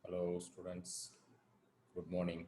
Hello, students. Good morning.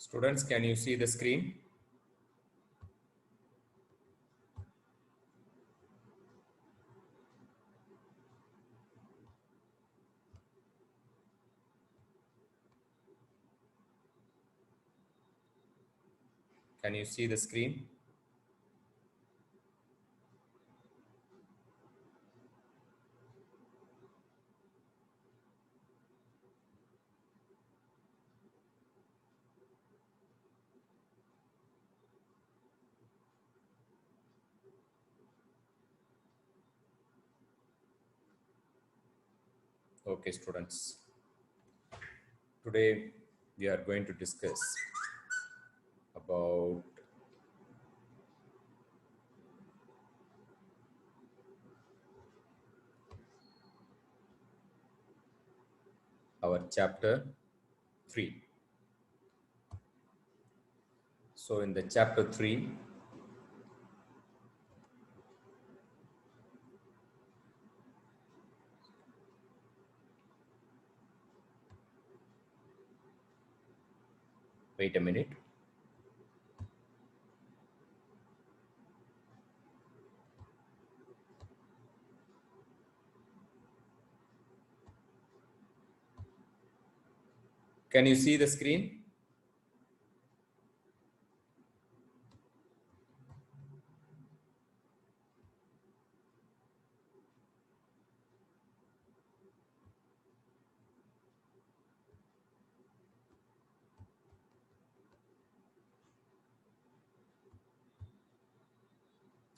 Students, can you see the screen? Can you see the screen? Okay, students. Today we are going to discuss about our chapter 3. So in the chapter 3, wait a minute. Can you see the screen?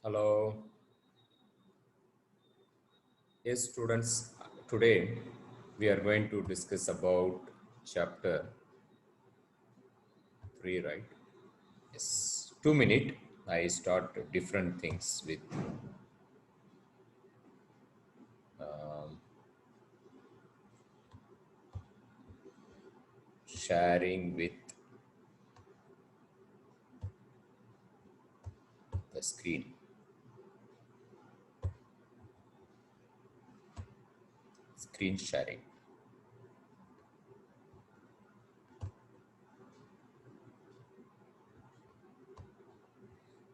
Hello. Yes, students. Today we are going to discuss about chapter 3, right? Yes. 2 minutes. I start different things with sharing with the screen sharing.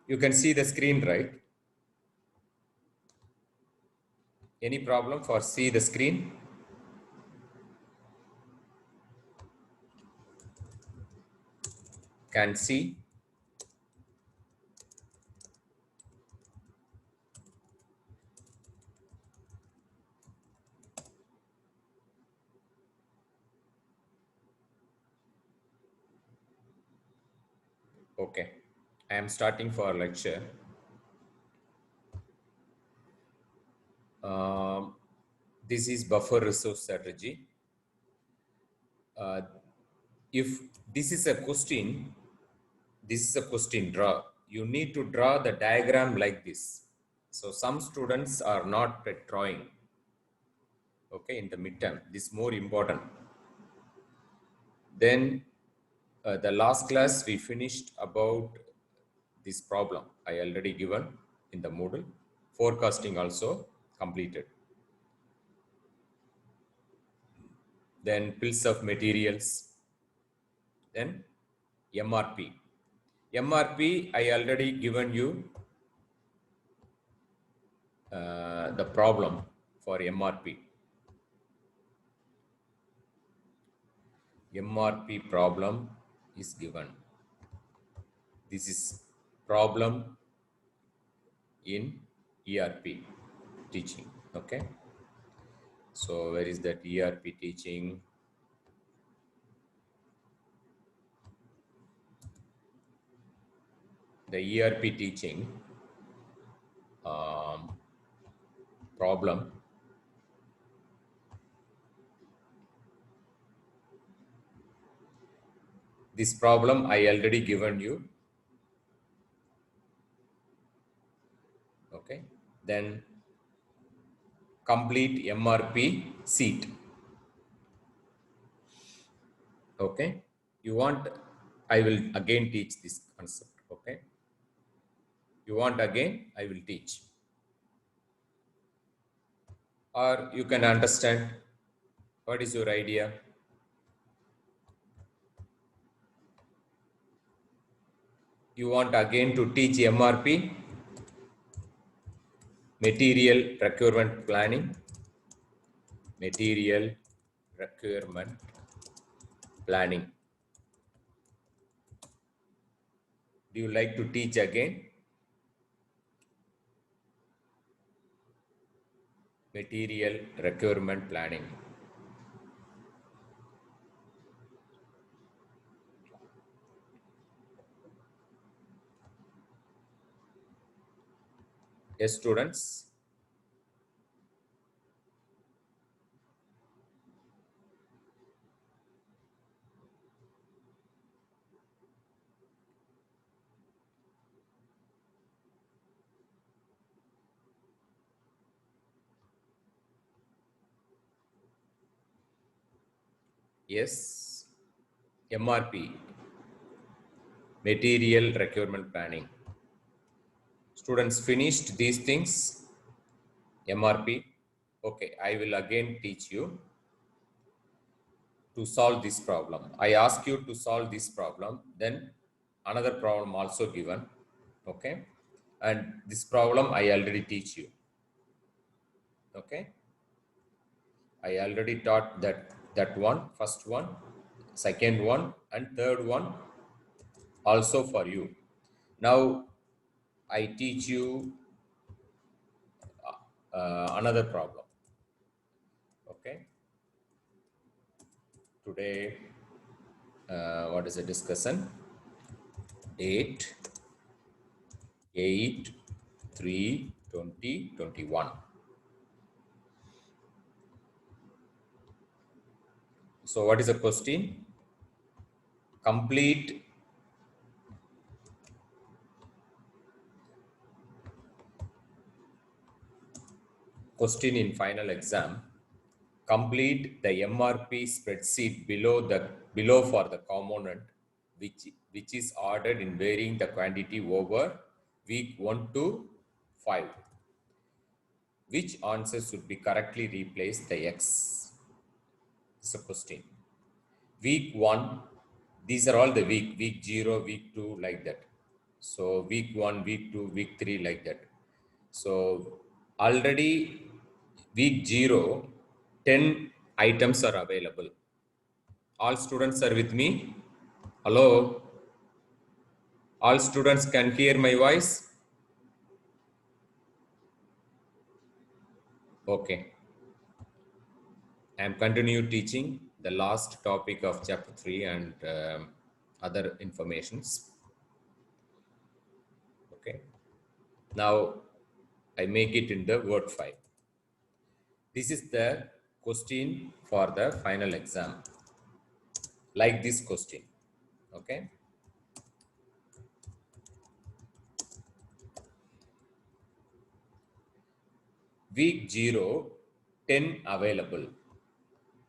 You can see the screen, right? Any problem for see the screen? Can see? Okay. I am starting for lecture. Um, this is buffer resource strategy. Uh, if this is a question, draw. You need to draw the diagram like this. So some students are not drawing. Okay, in the midterm, this is more important. Then the last class we finished about this problem I already given in the Moodle. Forecasting also completed. Then bills of materials. Then MRP. MRP I already given you the problem for MRP. MRP problem is given. This is problem in ERP teaching. Okay. So where is that ERP teaching? The ERP teaching problem. This problem I already given you. Okay. Then complete MRP sheet. Okay. You want, I will again teach this concept. Okay. You want again, I will teach. Or you can understand. What is your idea? You want again to teach MRP, material procurement planning, material procurement planning. Do you like to teach again? Material procurement planning. Yes, students. Yes, MRP, material procurement planning. Students finished these things, MRP. Okay, I will again teach you to solve this problem. I ask you to solve this problem, then another problem also given. Okay, and this problem I already teach you. Okay, I already taught that one, first one, second one, and third one also for you. Now I teach you another problem. Okay, today what is the discussion? Date 8/3/2021. So what is the question? Complete question in final exam. Complete the MRP spreadsheet below for the component which is ordered in varying the quantity over week 1 to 5. Which answer should be correctly replace the X? It's a question. Week 1, these are all the week 0, week 2, like that. So week 1, week 2, week 3, like that. So already week 0, 10 items are available. All students are with me? Hello? All students can hear my voice? Okay. I am continue teaching the last topic of chapter 3 and other informations. Okay. Now I make it in the word file. This is the question for the final exam. Like this question. Okay. Week 0, 10 available.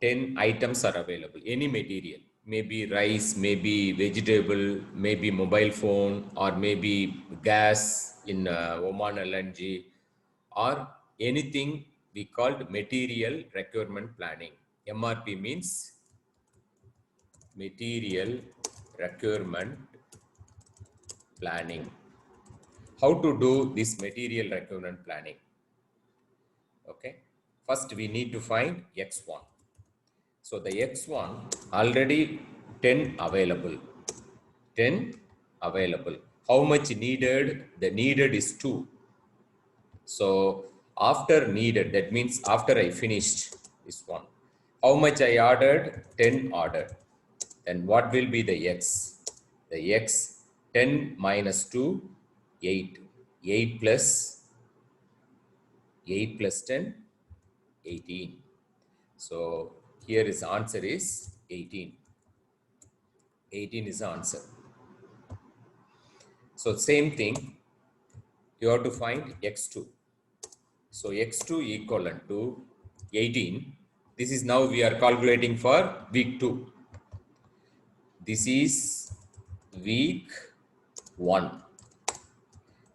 10 items are available. Any material. Maybe rice, maybe vegetable, maybe mobile phone, or maybe gas in Oman LNG, or anything we called material requirement planning. MRP means material requirement planning. How to do this material requirement planning? Okay. First, we need to find X1. So the X1 already 10 available. 10 available. How much needed? The needed is 2. So after needed, that means after I finished this one, how much I ordered? 10 ordered. Then what will be the X? The X, 10 minus 2, 8. 8 plus 8 plus 10, 18. So here is answer is 18. 18 is the answer. So same thing, you have to find X2. So X2 equivalent to 18. This is now we are calculating for week 2. This is week 1.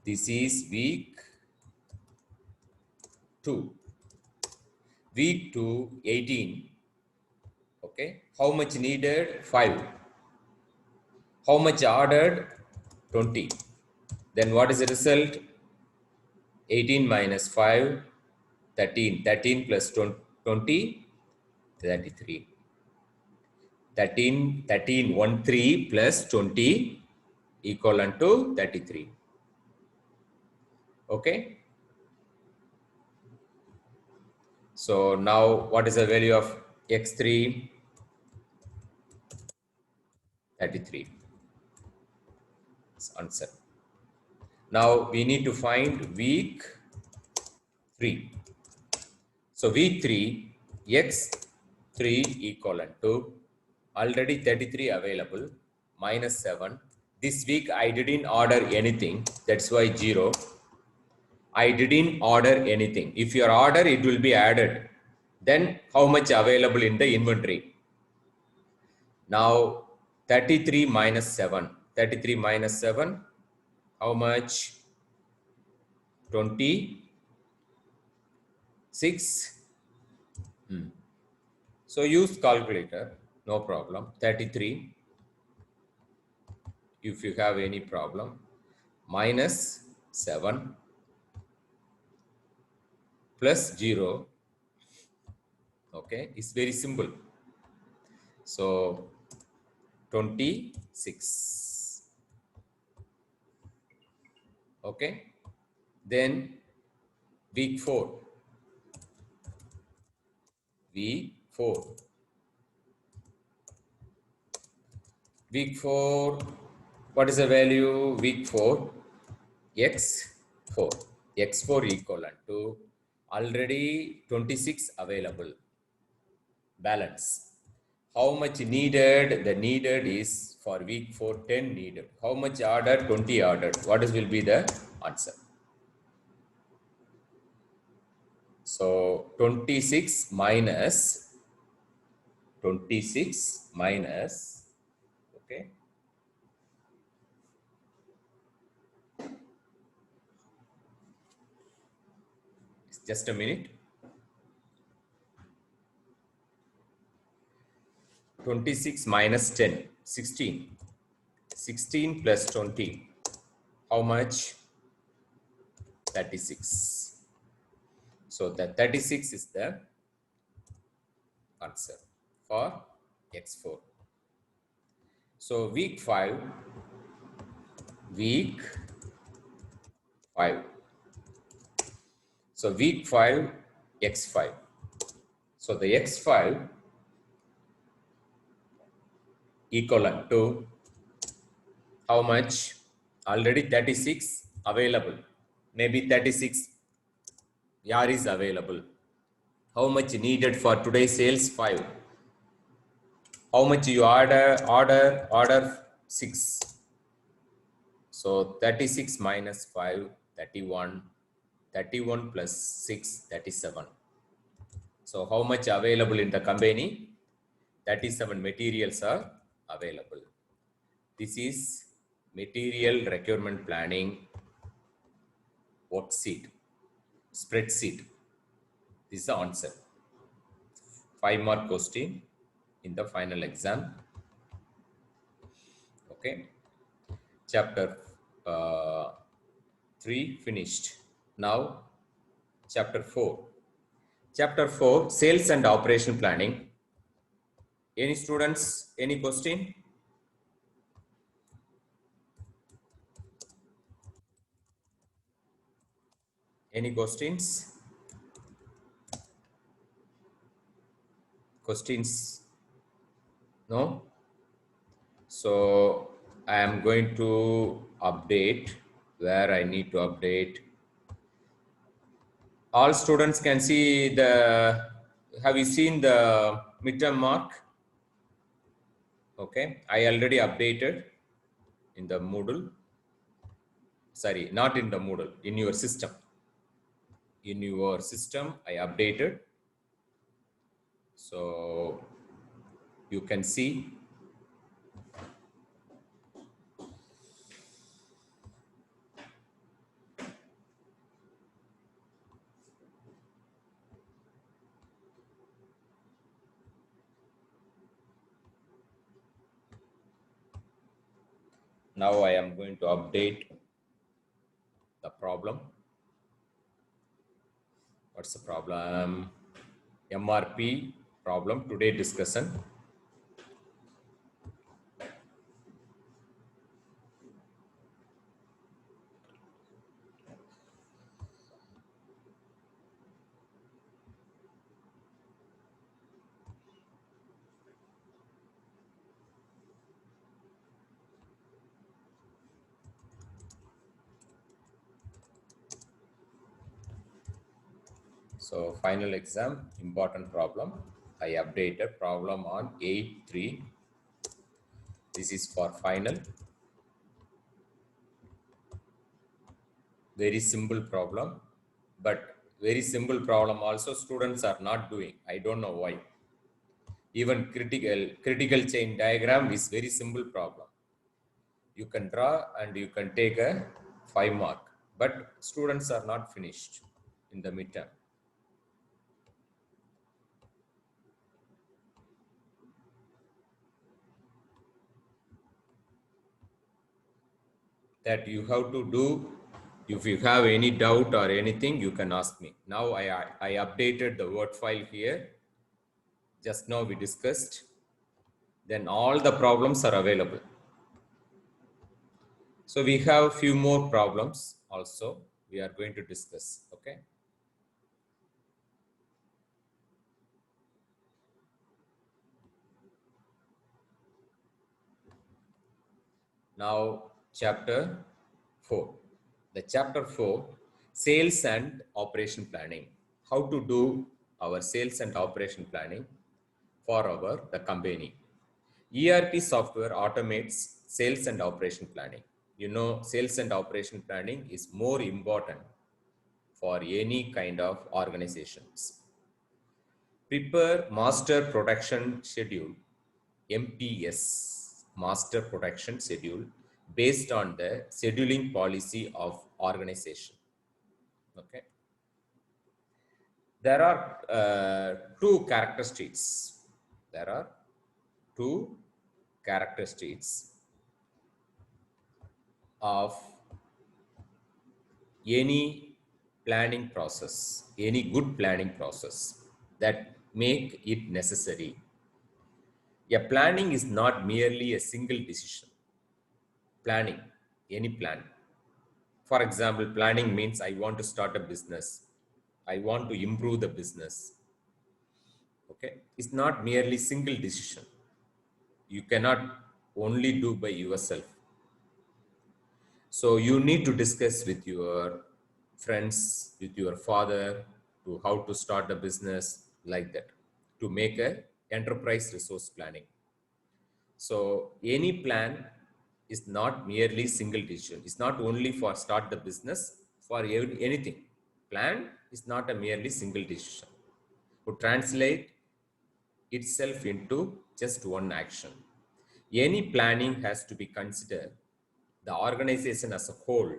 This is week 2. Week 2, 18. Okay. How much needed? 5. How much ordered? 20. Then what is the result? 18 minus 5, 13. 13 plus 20, 33. 13, 13, 1, 3 plus 20 equivalent to 33. Okay. So now what is the value of X3? 33. That's answer. Now we need to find week 3. So week 3, X3 equivalent to already 33 available minus 7. This week I didn't order anything. That's why 0. I didn't order anything. If your order, it will be added. Then how much available in the inventory? Now 33 minus 7. 33 minus 7. How much? 26. So use calculator. No problem. 33. If you have any problem. Minus 7. Plus 0. Okay. It's very simple. So 26. Okay. Then week 4. Week 4. Week 4. What is the value? Week 4. X4. X4 equivalent to already 26 available. Balance. How much needed? The needed is for week 4, 10 needed. How much ordered? 20 ordered. What is will be the answer? So 26 minus 26 minus, okay, just a minute. 26 minus 10, 16. 16 plus 20. How much? 36. So the 36 is the answer for X4. So week 5. Week 5. So week 5, X5. So the X5 equivalent to how much? Already 36 available. Maybe 36 YAR is available. How much needed for today's sales? 5. How much you order 6. So 36 minus 5, 31. 31 plus 6, 37. So how much available in the company? 37 materials are available. This is material requirement planning worksheet, spreadsheet. This is the answer. 5-mark question in the final exam. Okay. Chapter 3 finished. Now chapter 4. Chapter 4, sales and operation planning. Any students, any question? Any questions? Questions? No? So I am going to update where I need to update. All students can see the, have you seen the midterm mark? Okay, I already updated in the Moodle. Sorry, not in the Moodle, in your system. In your system, I updated. So you can see. Now I am going to update the problem. What's the problem? MRP problem, today discussion. So final exam, important problem. I updated problem on 8/3. This is for final. Very simple problem, but very simple problem also students are not doing. I don't know why. Even critical chain diagram is very simple problem. You can draw and you can take a 5 mark, but students are not finished in the midterm. That you have to do. If you have any doubt or anything, you can ask me. Now I updated the Word file here. Just now we discussed. Then all the problems are available. So we have few more problems also we are going to discuss. Okay. Now chapter 4. The chapter 4, sales and operation planning. How to do our sales and operation planning for the company. ERP software automates sales and operation planning. You know, sales and operation planning is more important for any kind of organizations. Prepare master production schedule, MPS, master production schedule, based on the scheduling policy of organization. Okay. There are two characteristics. There are two characteristics of any planning process, any good planning process that make it necessary. A planning is not merely a single decision. Planning, any plan. For example, planning means I want to start a business. I want to improve the business. Okay, it's not merely single decision. You cannot only do by yourself. So you need to discuss with your friends, with your father, to how to start a business, like that, to make a enterprise resource planning. So any plan is not merely single decision. It's not only for start the business, for anything. Plan is not a merely single decision. To translate itself into just one action. Any planning has to be considered the organization as a whole.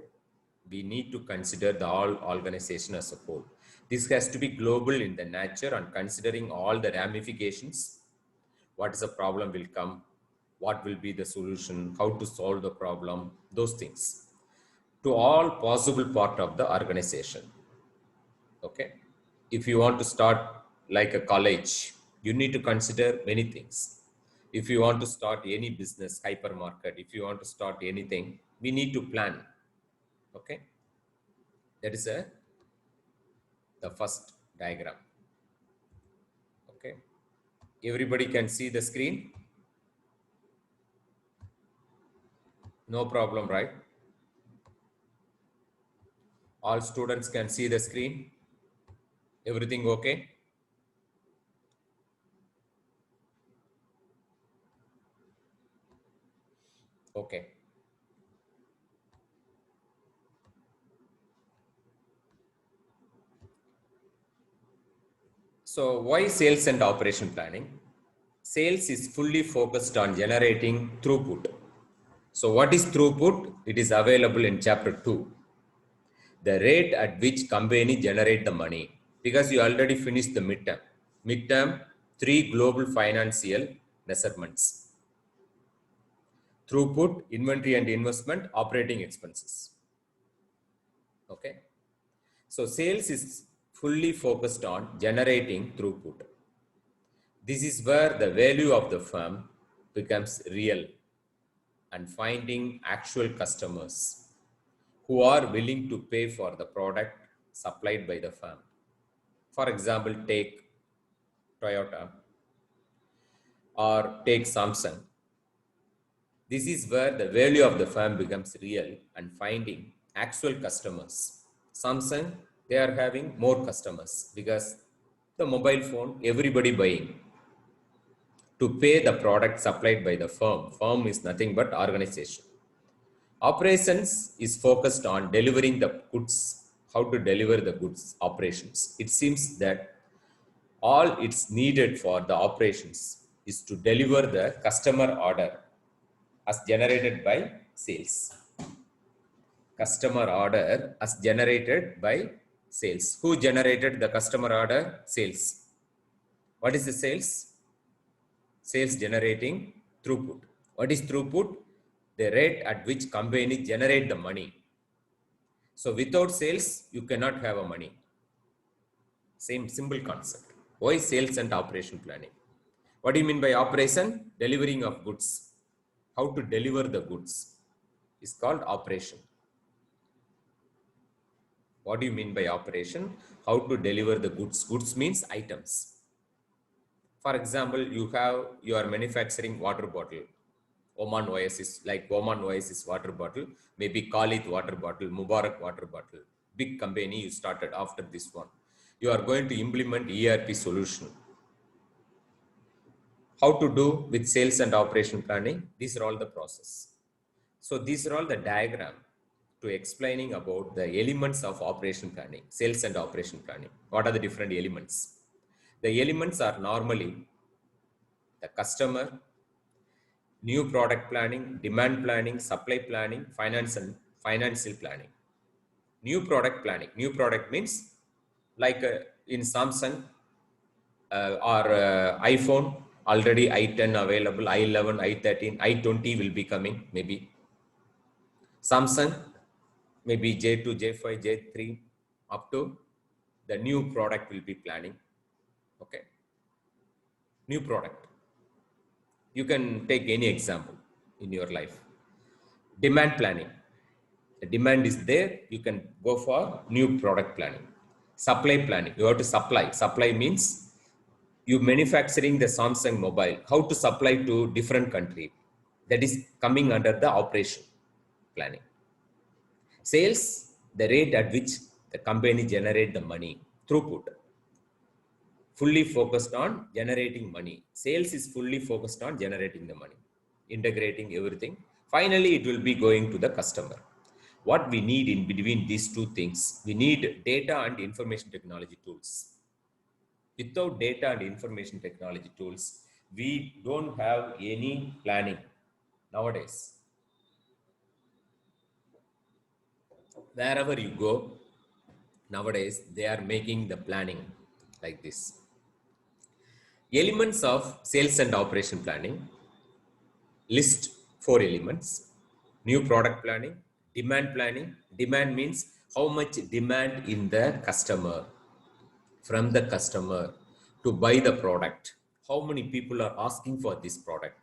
We need to consider the whole organization as a whole. This has to be global in the nature and considering all the ramifications. What is the problem will come? What will be the solution? How to solve the problem? Those things. To all possible part of the organization. Okay. If you want to start like a college, you need to consider many things. If you want to start any business, hypermarket, if you want to start anything, we need to plan. Okay, that is the first diagram. Okay, everybody can see the screen. No problem, right? All students can see the screen. Everything okay? Okay. So why sales and operation planning? Sales is fully focused on generating throughput. So what is throughput? It is available in chapter 2. The rate at which company generate the money. Because you already finished the midterm. Midterm, 3 global financial measurements. Throughput, inventory and investment, operating expenses. Okay. So sales is fully focused on generating throughput. This is where the value of the firm becomes real and finding actual customers who are willing to pay for the product supplied by the firm. For example, take Toyota or take Samsung. This is where the value of the firm becomes real and finding actual customers. Samsung, they are having more customers because the mobile phone, everybody buying to pay the product supplied by the firm. Firm is nothing but organization. Operations is focused on delivering the goods, how to deliver the goods operations. It seems that all it's needed for the operations is to deliver the customer order as generated by sales. Customer order as generated by sales. Who generated the customer order? Sales. What is the sales? Sales generating throughput. What is throughput? The rate at which company generate the money. So without sales, you cannot have a money. Same simple concept. Why sales and operation planning? What do you mean by operation? Delivering of goods. How to deliver the goods is called operation. What do you mean by operation? How to deliver the goods. Goods means items. For example, you are manufacturing water bottle. Oman Oasis, like Oman Oasis water bottle, maybe Khalid water bottle, Mubarak water bottle. Big company you started after this one. You are going to implement ERP solution. How to do with sales and operation planning? These are all the process. So these are all the diagram to explaining about the elements of operation planning, sales and operation planning. What are the different elements? The elements are normally the customer, new product planning, demand planning, supply planning, financial planning. New product planning. New product means like in Samsung or iPhone, already i10 available, i11, i13, i20 will be coming maybe. Samsung, maybe J2, J5, J3, up to the new product will be planning. Okay. New product. You can take any example in your life. Demand planning. The demand is there, you can go for new product planning. Supply planning. You have to supply. Supply means you manufacturing the Samsung mobile, how to supply to different country. That is coming under the operation planning. Sales, the rate at which the company generate the money, throughput. Fully focused on generating money. Sales is fully focused on generating the money, integrating everything. Finally, it will be going to the customer. What we need in between these two things, we need data and information technology tools. Without data and information technology tools, we don't have any planning nowadays. Wherever you go, nowadays, they are making the planning like this. Elements of sales and operation planning. List 4 elements. New product planning, demand planning. Demand means how much demand in the customer, from the customer to buy the product. how many people are asking for this product?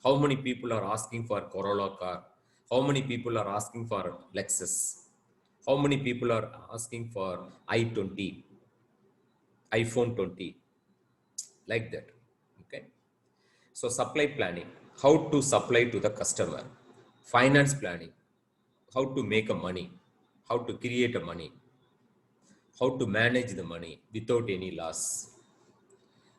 How many people are asking for Corolla car? How many people are asking for Lexus? How many people are asking for i20, iPhone 20, like that? Okay. So supply planning, how to supply to the customer. Finance planning, how to make a money, how to create a money, how to manage the money without any loss.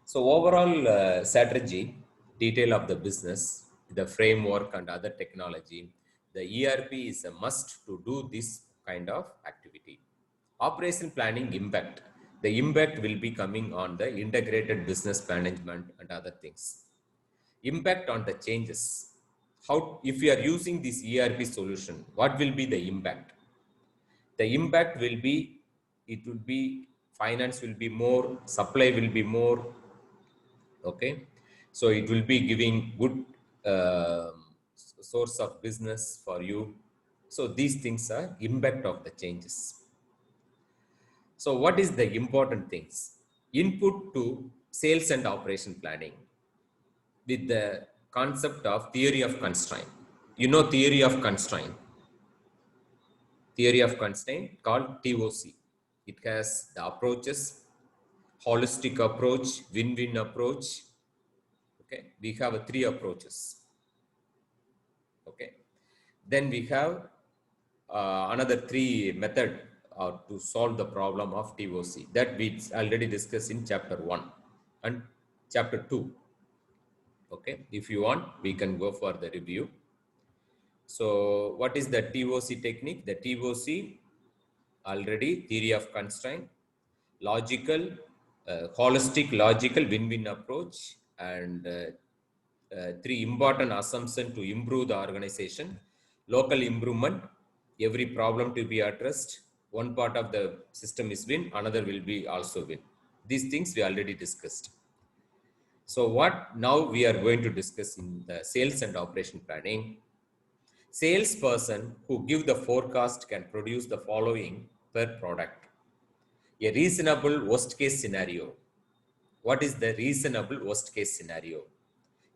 So overall strategy, detail of the business, the framework and other technology, the ERP is a must to do this kind of activity. Operation planning impact. The impact will be coming on the integrated business management and other things. Impact on the changes. How, if you are using this ERP solution, what will be the impact? The impact will be, it will be, finance will be more, supply will be more. Okay, so it will be giving good source of business for you. So these things are impact of the changes. So what is the important things? Input to sales and operation planning with the concept of theory of constraint. You know theory of constraint, theory of constraint called TOC. It has the approaches, holistic approach, win-win approach. Okay, we have three approaches. Okay, then we have another three method to solve the problem of TOC that we already discussed in chapter 1 and chapter 2. Okay, if you want, we can go for the review. So what is the TOC technique? The TOC already theory of constraint, logical, holistic, logical win-win approach, and three important assumptions to improve the organization. Local improvement, every problem to be addressed. One part of the system is win, another will be also win. These things we already discussed. So what now we are going to discuss in the sales and operation planning. Salesperson who give the forecast can produce the following per product. A reasonable worst case scenario. What is the reasonable worst case scenario?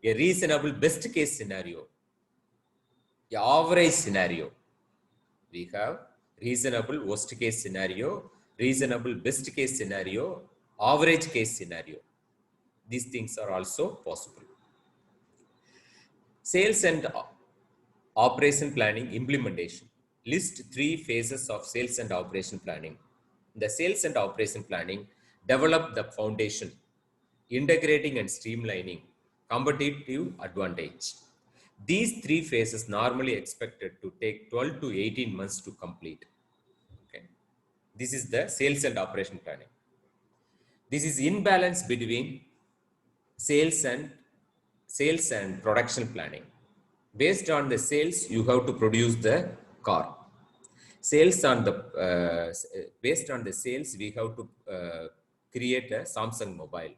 A reasonable best case scenario. A average scenario. We have reasonable worst case scenario, reasonable best case scenario, average case scenario. These things are also possible. Sales and operation planning implementation. List three phases of sales and operation planning. The sales and operation planning, develop the foundation, integrating and streamlining, competitive advantage. These three phases normally expected to take 12 to 18 months to complete. Okay. This is the sales and operation planning. This is imbalance between sales and production planning. Based on the sales, you have to produce the car. Sales on the based on the sales, we have to create a Samsung mobile.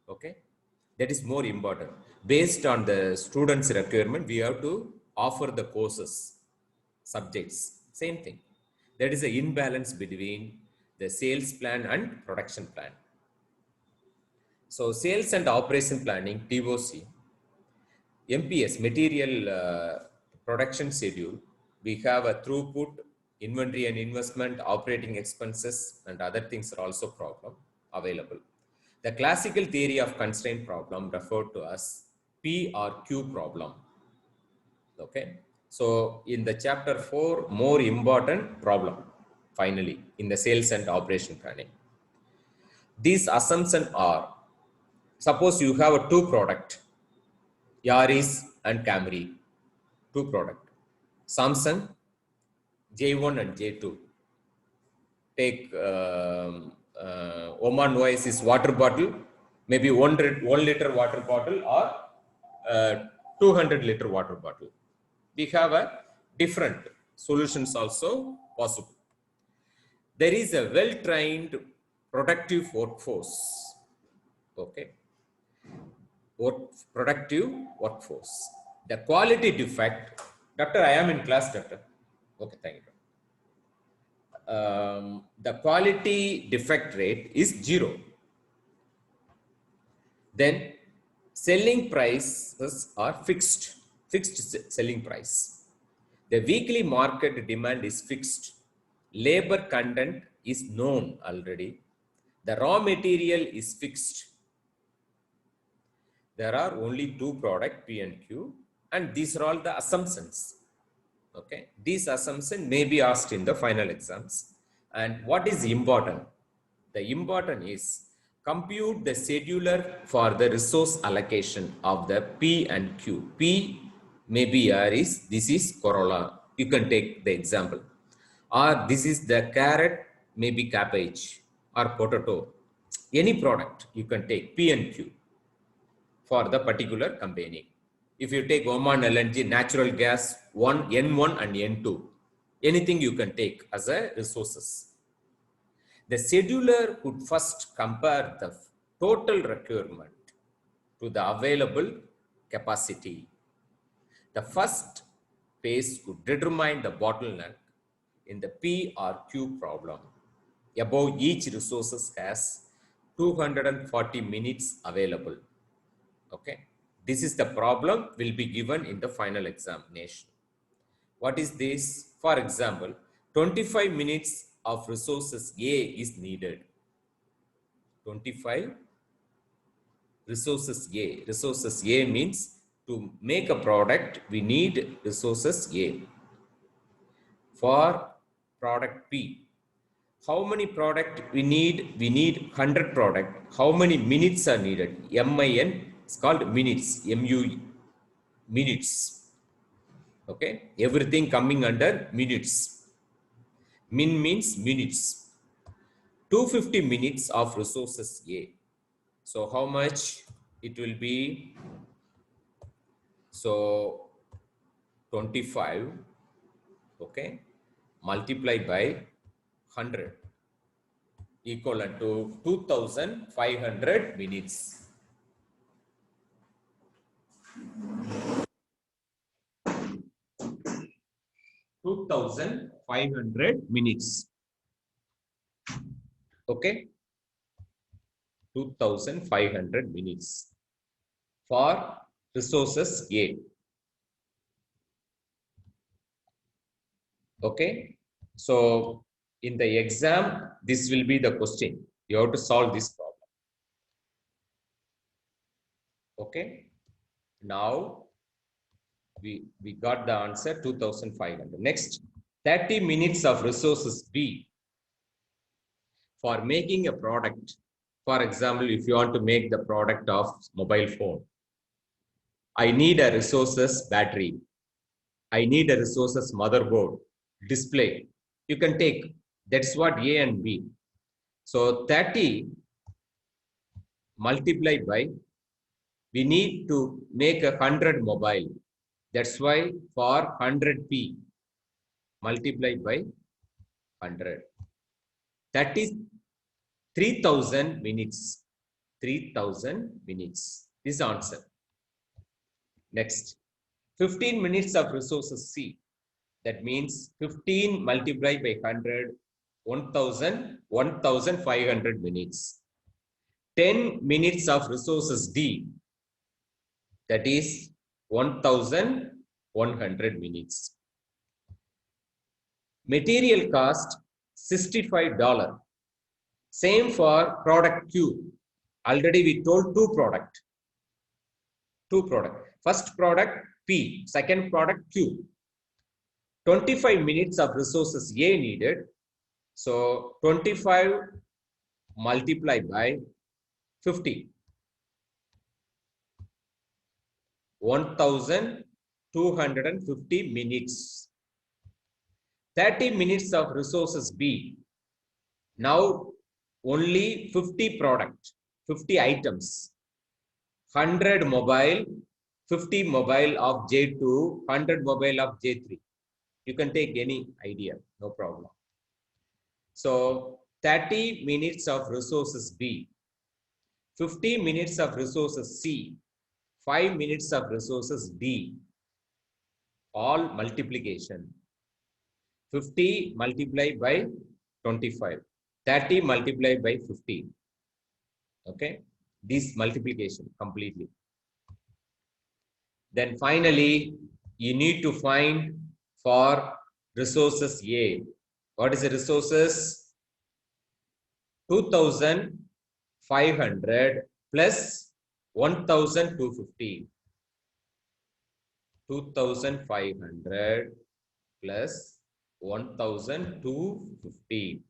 Okay, that is more important. Based on the students' requirement, we have to offer the courses, subjects. Same thing. That is the imbalance between the sales plan and production plan. So sales and operation planning, TOC, MPS, material production schedule, we have a throughput, inventory and investment, operating expenses, and other things are also problem available. The classical theory of constraint problem referred to as P or Q problem. Okay. So in the chapter 4, more important problem, finally, in the sales and operation planning. These assumptions are, suppose you have a two product, Yaris and Camry, two product. Samsung J1 and J2. Take Oman Oasis water bottle, maybe 1 liter water bottle or 200 liter water bottle. We have a different solutions also possible. There is a well-trained productive workforce. Okay. Productive workforce. The quality defect, doctor, I am in class, doctor. Okay, thank you. The quality defect rate is 0. Then selling prices are fixed selling price. The weekly market demand is fixed. Labor content is known already. The raw material is fixed. There are only two products, P and Q, and these are all the assumptions. Okay, these assumptions may be asked in the final exams. And what is important? The important is compute the scheduler for the resource allocation of the P and Q. P maybe this is Corolla. You can take the example. Or this is the carrot, maybe cabbage or potato. Any product you can take P and Q for the particular company. If you take Oman LNG, natural gas, N1 and N2, anything you can take as a resources. The scheduler could first compare the total requirement to the available capacity. The first phase could determine the bottleneck in the P or Q problem. Above each resources has 240 minutes available. Okay, this is the problem will be given in the final examination. What is this? For example, 25 minutes of resources A is needed. 25 resources A. Resources A means to make a product, we need resources A. For product P, how many product we need? We need 100 product. How many minutes are needed? MIN is called minutes, MU minutes. Okay, everything coming under minutes. Min means minutes. 250 minutes of resources A. So how much it will be? So 25, okay, multiplied by 100 equivalent to 2500 minutes. 2500 minutes. Okay, 2500 minutes for resources A. Okay, so in the exam, this will be the question. You have to solve this problem. Okay, now we got the answer 2500. Next, 30 minutes of resources B for making a product. For example, if you want to make the product of mobile phone, I need a resources battery. I need a resources motherboard, display. You can take, that's what A and B. So 30 multiplied by, we need to make 100 mobile. That's why for 100p multiplied by 100. That is 3000 minutes. 3000 minutes. This is answer. Next, 15 minutes of resources C. That means 15 multiplied by 100, 1500 minutes. 10 minutes of resources D. That is 1100 minutes. Material cost $65. Same for product Q. Already we told two product. First product P, second product Q. 25 minutes of resources A needed. So 25 multiplied by 50. 1250 minutes. 30 minutes of resources B. Now only 50 product, 50 items. 100 mobile, 50 mobile of J2, 100 mobile of J3. You can take any idea, no problem. So 30 minutes of resources B, 50 minutes of resources C, 5 minutes of resources D, all multiplication. 50 multiplied by 25, 30 multiplied by 15. Okay. this multiplication completely. Then finally, you need to find for resources A. What is the resources? 2500 plus 1250. 2500 plus 1250.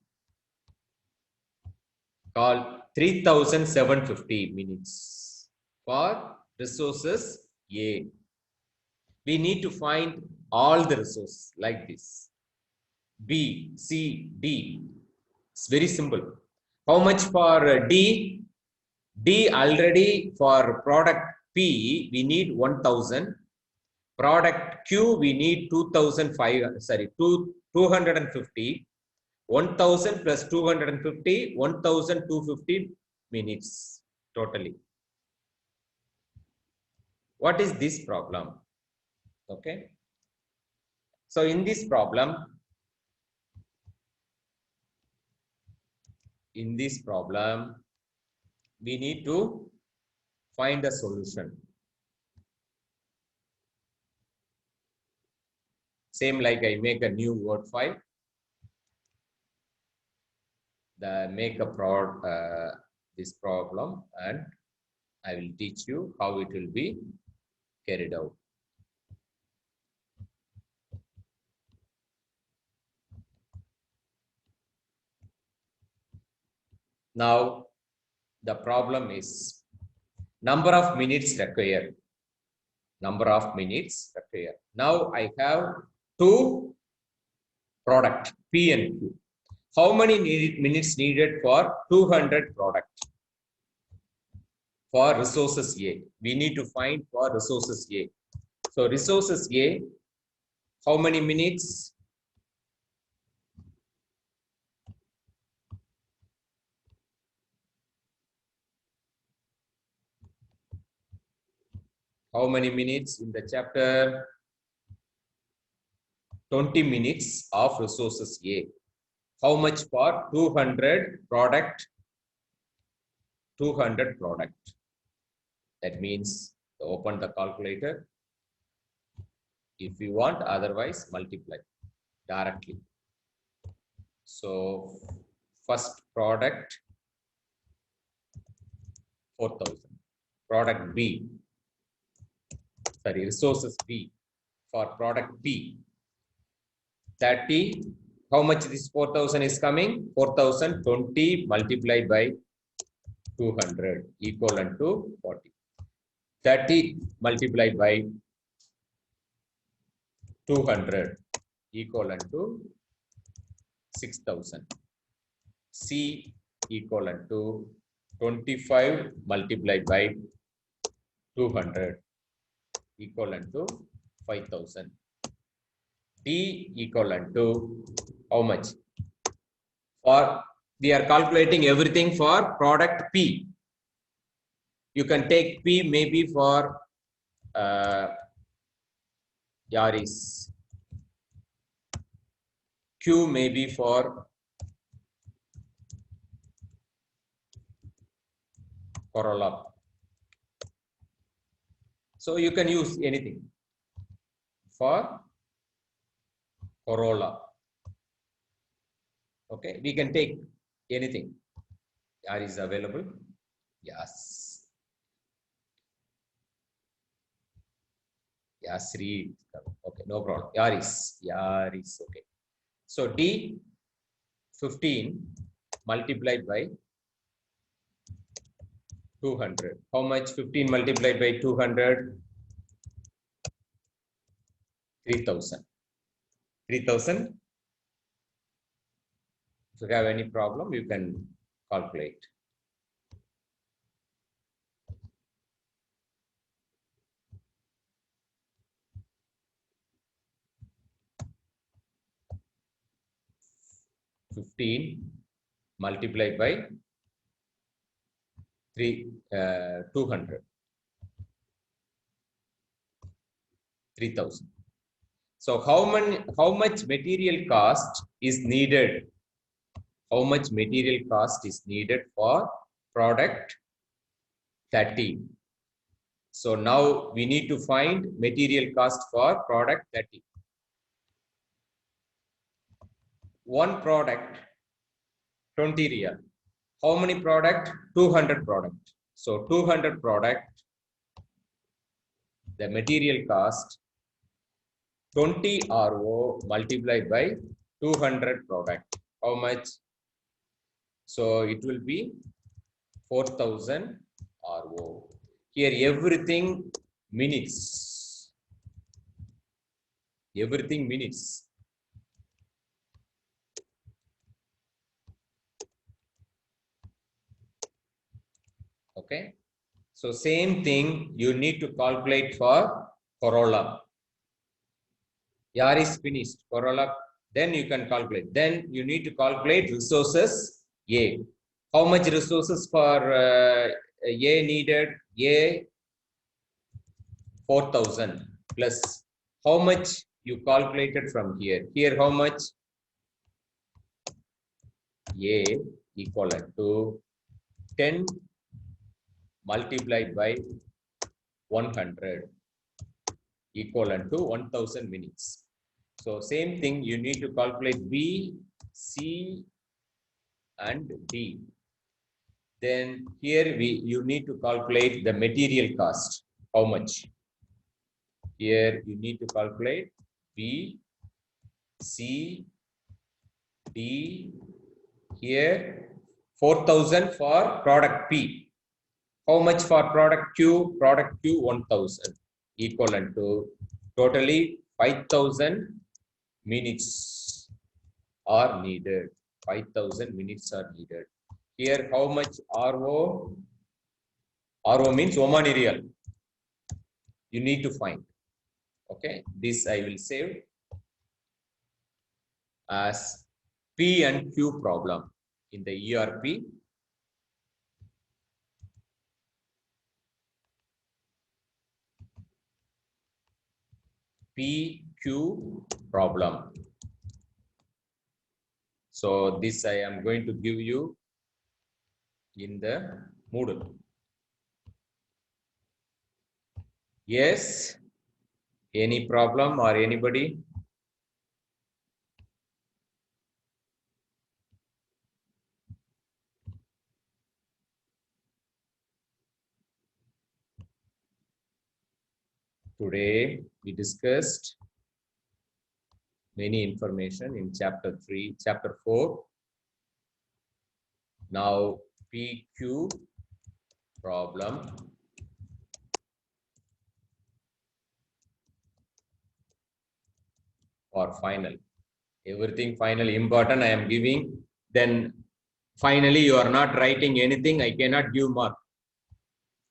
Called 3750 minutes for resources A. We need to find all the resources like this. B, C, D. It's very simple. How much for D? D already for product P, we need 1000. Product Q, we need 250. 1000 plus 250, 1250 minutes totally. What is this problem? Okay. So in this problem, we need to find a solution. Same like I make a new Word file. Make a this problem, and I will teach you how it will be carried out. Now, the problem is number of minutes required. Number of minutes required. Now I have two product P and Q. How many minutes needed for 200 product? For resources A, we need to find for resources A. So resources A, how many minutes? How many minutes in the chapter? 20 minutes of resources A. How much for 200 product? 200 product. That means open the calculator if you want, otherwise multiply directly. So first product 4000. Product B, sorry, resources B for product B 30. How much this 4000 is coming? 4020 multiplied by 200 equivalent to 40. 30 multiplied by 200 equivalent to 6000. C equivalent to 25 multiplied by 200 equivalent to 5000. D equivalent to how much? For we are calculating everything for product P. You can take P maybe for Yaris. Q maybe for Corolla. So you can use anything for Corolla. Okay, we can take anything. Yaris available? Yes. Yasri. Okay, no problem. Yaris. Okay. So D 15 multiplied by 200. How much 15 multiplied by 200? 3000. 3000. If you have any problem, you can calculate. Multiplied by 200. 3000. So how much material cost is needed? How much material cost is needed for product 30. So now we need to find material cost for product 30. One product 20 real. How many product? 200 product. So 200 product, the material cost 20 RO multiplied by 200 product. How much? So it will be 4000 RO. Here everything minutes. Everything minutes. Okay. So same thing you need to calculate for Corolla. Yaris finished. Corolla. Then you can calculate. Then you need to calculate resources A. How much resources for A needed? A 4000 plus how much you calculated from here. Here how much? A equivalent to 10 multiplied by 100 equivalent to 1000 minutes. So same thing you need to calculate B, C and D. Then here you need to calculate the material cost. How much? Here you need to calculate B, C, D. Here 4000 for product P. How much for product Q? Product Q 1000 equivalent to totally 5000 minutes are needed. 5000 minutes are needed. Here how much RO? RO means Omani Riyal. You need to find. Okay, this I will save as P and Q problem in the ERP. PQ problem. So this I am going to give you in the Moodle. Yes, any problem or anybody? Today we discussed many information in chapter 3, chapter 4. Now PQ problem. For final. Everything final important I am giving. Then finally you are not writing anything. I cannot give mark.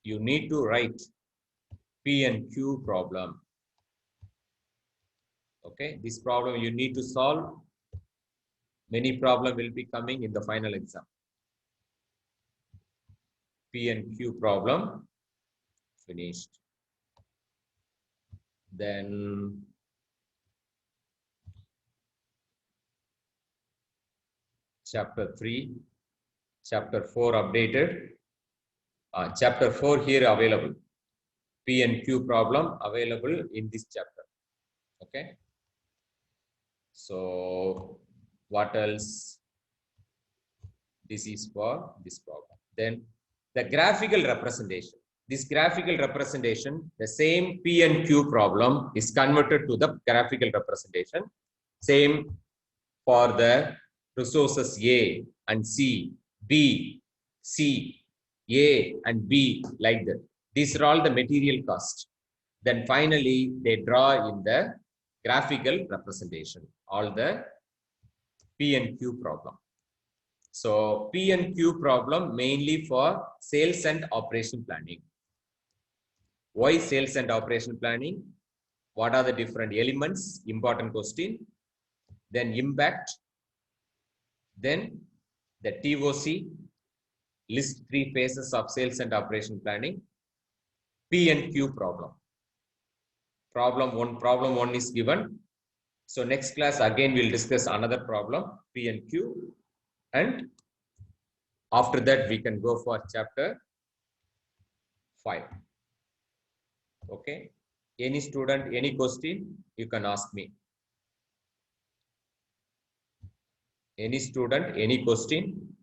You need to write P and Q problem. Okay, this problem you need to solve. Many problem will be coming in the final exam. P and Q problem finished. Then chapter 3, chapter 4 updated. Chapter 4 here available. P and Q problem available in this chapter. Okay. So what else? This is for this problem. Then the graphical representation. This graphical representation, the same P and Q problem is converted to the graphical representation. Same for the resources A and C, B, C, A and B, like that. These are all the material cost. Then finally, they draw in the graphical representation, all the P and Q problem. So P and Q problem mainly for sales and operation planning. Why sales and operation planning? What are the different elements? Important question. Then impact. Then the TOC. List 3 phases of sales and operation planning. P and Q problem. Problem one is given. So next class again we'll discuss another problem, P and Q. And after that we can go for chapter 5. Okay. Any student, any question, you can ask me. Any student, any question?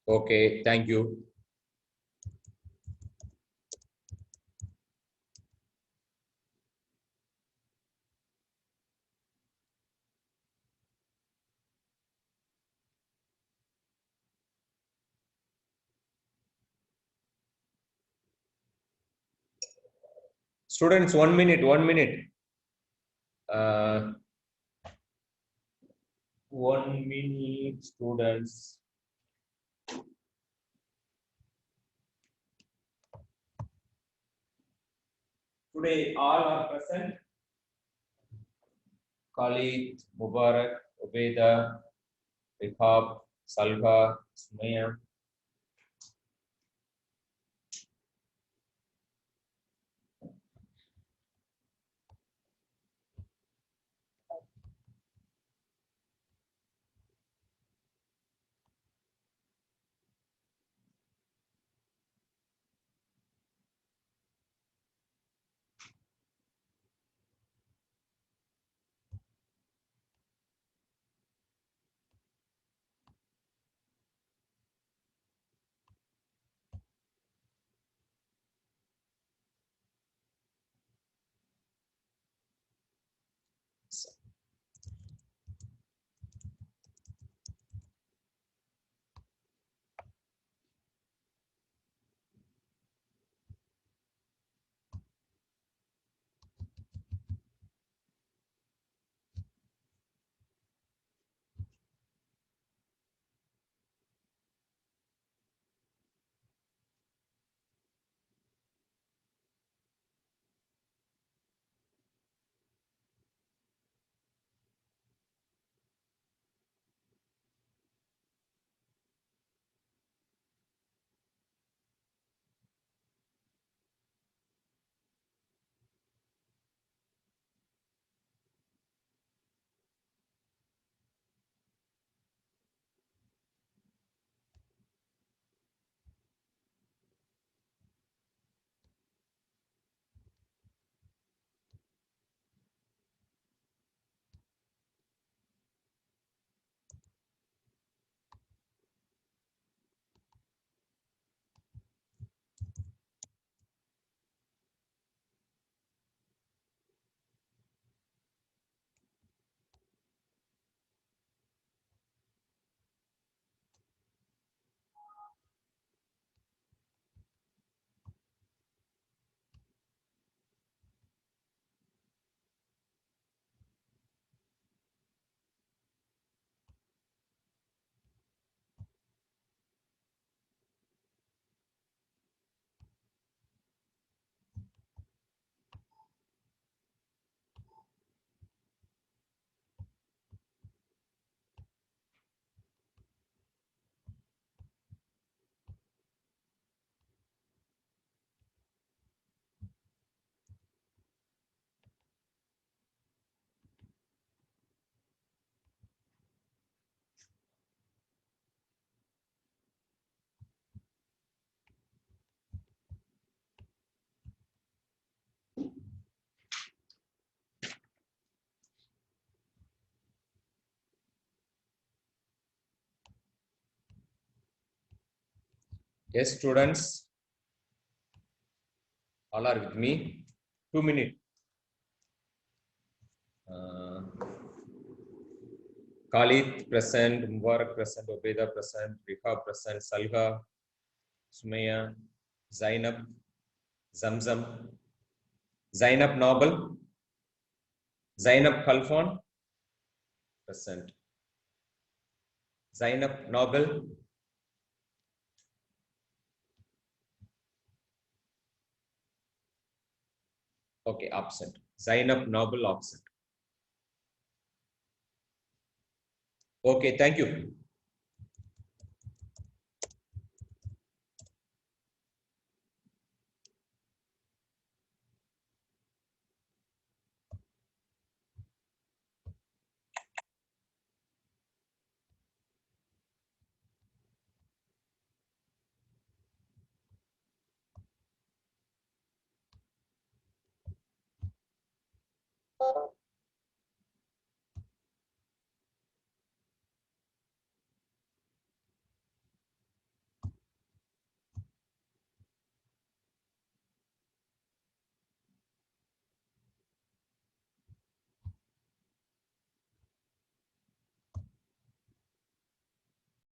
Okay, thank you. Students, 1 minute, 1 minute. 1 minute, students. Today, all are present. Khalid, Mubarak, Ubeda, Rihab, Salva, Sumaya. Yes, students, all are with me. 2 minutes. Khalid present, Mubarak present, Obeda present, Rika present, Salha, Sumaya, Zainab, Zamzam, Zainab Noble, Zainab Khalfon present, Zainab Noble, okay, absent. Zainab Noble absent. Okay, thank you.